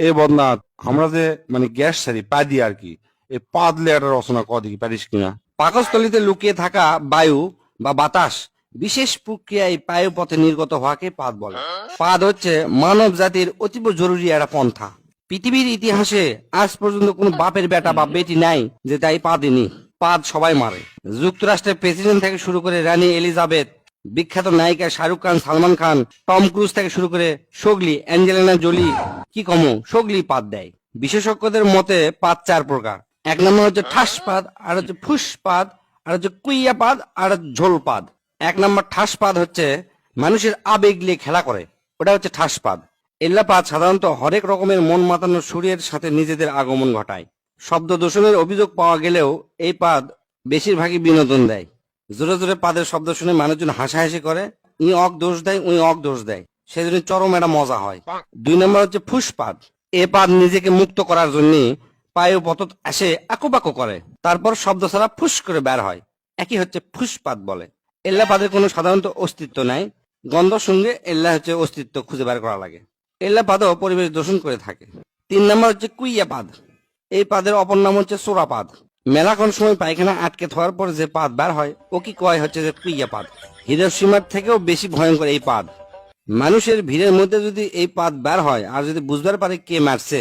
এই বদনাথ, আমরা যে মানে গ্যাস সারি পা দিয়ে আর কি, এই পাদলে একটা রচনা কদি পারিস কিনা? পাকস্থলীতে লুকিয়ে থাকা বায়ু বা বাতাস বিশেষ প্রক্রিয়ায় বায়ু পথে নির্গত হওয়াকে পাদ বলে। পাদ হচ্ছে মানব জাতির অতীব জরুরি একটা পন্থা। পৃথিবীর ইতিহাসে আজ পর্যন্ত কোনো বাপের বেটা বা বেটি নাই যে তাই পা দিনি। পাদ সবাই মারে। যুক্তরাষ্ট্রের প্রেসিডেন্ট থেকে শুরু করে রানী এলিজাবেথ, বিখ্যাত নায়িকা শাহরুখ খান, সালমান খান, টম ক্রুজ থেকে শুরু করে সোগলি, অ্যাঞ্জেলিনা জোলি, কি কমো সোগলি পাদ দেয়। বিশেষজ্ঞদের মতে পাদ 4 প্রকার। এক নম্বর হচ্ছে ঠাস পাদ, আর হচ্ছে ফুস পাদ, আর হচ্ছে কুইয়া পাদ, আর ঝোল পাদ। এক নম্বর ঠাস পাদ হচ্ছে মানুষের আবেগ নিয়ে খেলা করে, ওটা হচ্ছে ঠাস পাদ। এল্লা পাদ সাধারণত হরেক রকমের মন মাতানো সুরের সাথে নিজেদের আগমন ঘটায়। শব্দ দূষণের অভিযোগ পাওয়া গেলেও এই পাদ বেশিরভাগই বিনোদন দেয়। জোরে জোরে পাদের শব্দ শুনে মানুষজন হাসাহাসি করে, ই অক দোষ দেয়, উই অক দোষ দেয়, সেজন্য চরম একটা মজা হয়। 2 নম্বর হচ্ছে ফুসপাদ। এ পাদ নিজেকে মুক্ত করার জন্য পায়ে পতত আসে আকুপাকু করে, তারপর শব্দ ছাড়া ফুস করে বের হয়, একই হচ্ছে ফুসপাদ বলে। এল্লা পাদের কোনো সাধারণত অস্তিত্ব নাই, গন্ধ সঙ্গে এল্লা হচ্ছে অস্তিত্ব খুঁজে বের করা লাগে। এল্লা পাদও পরিবেশ দূষণ করে থাকে। 3 নম্বর হচ্ছে কুইয়া পাদ। এই পাদের অপর নাম হচ্ছে সোরাপাদ। মেলাক্ষণ সময় পায়খানা আটকে থাকার পর যে পাদ বের হয় ও কি কয় হচ্ছে যে কুইয়া পাদ। হিরোশিমার থেকেও বেশি ভয়ঙ্কর এই পাদ। মানুষের ভিড়ের মধ্যে যদি এই পাদ বের হয় আর যদি বুঝবার পারে কে মারছে,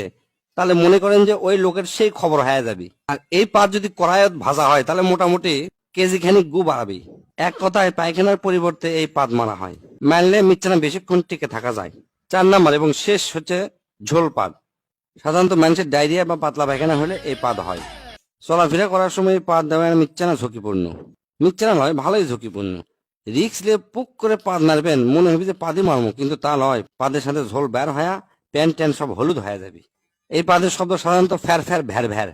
তাহলে মনে করেন যে ওই লোকের সেই খবর হয়ে যাবে। আর এই পাদ যদি কড়াইত ভাজা হয় তাহলে মোটামুটি কেজি খানিক গু বাড়াবে। এক কথায় পায়খানার পরিবর্তে এই পাদ মারা হয়, মারলে মিচ্ছানা বেশিক্ষণ টিকে থাকা যায়। 4 নম্বর এবং শেষ হচ্ছে ঝোল পাদ। সাধারণত মানুষের ডায়রিয়া বা পাতলা পায়খানা হলে এই পাদ হয়। চলাফেরা করার সময় এই পাদ দেওয়া মিচ্ছানা ঝুঁকিপূর্ণ। মিচ্ছানা নয়, ভালোই ঝুঁকিপূর্ণ। রিক্স নিয়ে পুক করে পাদ মারবেন, মনে হবে যে পাদি মারমো, কিন্তু তা নয়, পাদের সাথে ঝোল বের হয়া প্যান ট্যান সব হলুদ হয়ে যাবে। এই পাদের শব্দ সাধারণত ফ্যার ফ্যার ভ্যার ভ্যার।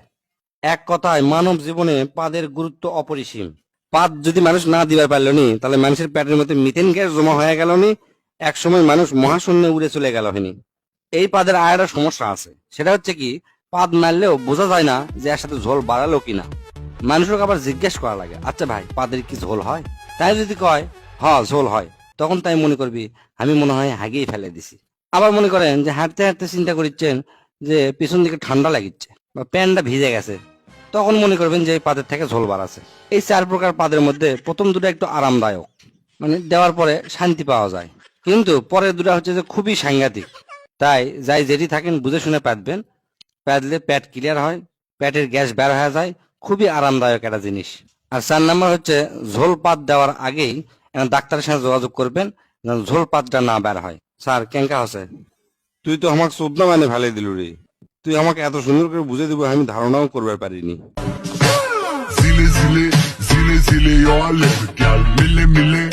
এক কথায় মানব জীবনে পাদের গুরুত্ব অপরিসীম। পাদ যদি মানুষ না দিবার পারল নি, তাহলে মানুষের পেটের মধ্যে মিথেন গ্যাস জমা হয়ে গেল নি, এক সময় মানুষ মহাশূন্যে উড়ে চলে গেল হয়নি। এই পাদের আর একটা সমস্যা আছে, সেটা হচ্ছে কি, পাদ মারলেও বোঝা যায় না যে এর সাথে ঝোল বাড়ালো কিনা। মানুষকে আবার জিজ্ঞেস করা লাগে, আচ্ছা ভাই পাদের কি ঝোল হয়? তাই যদি কয় হ্যাঁ ঝোল হয়, তখন তাই মনে করবি আমি মনে হয় হাগিয়ে ফেলে দিছি। আবার মনে করেন যে হাঁটতে হাঁটতে চিন্তা করছেন যে পিছন দিকে ঠান্ডা লাগিচ্ছে বা প্যান্টটা ভিজে গেছে, তখন মনে করবেন যে এই পাদের থেকে ঝোল বাড়াছে। এই 4 প্রকার পাদের মধ্যে প্রথম দুটো একটু আরামদায়ক, মানে দেওয়ার পরে শান্তি পাওয়া যায়, কিন্তু পরের দুটা হচ্ছে যে খুবই সাংঘাতিক। তাই যাই যেটি থাকেন বুঝে শুনে পাতবেন, পাতলে পেট ক্লিয়ার হয়, পেটের গ্যাস বের হয়ে যায়, খুবই আরামদায়ক একটা জিনিস। আর 4 নম্বর হচ্ছে ঝোল পাত দেওয়ার আগেই ডাক্তারের সাথে যোগাযোগ করবেন যেন ঝোল পাতটা না বের হয়। স্যার কেঙ্কা আছে? তুই তো আমাকে চোদ্দা মানে ফেলে দিল রে। তুই আমাকে এত সুন্দর করে বুঝে দিব আমি ধারণাও করবার পারিনি। Zile, zile, zile, zile, eu alerg, gal, mile, mile,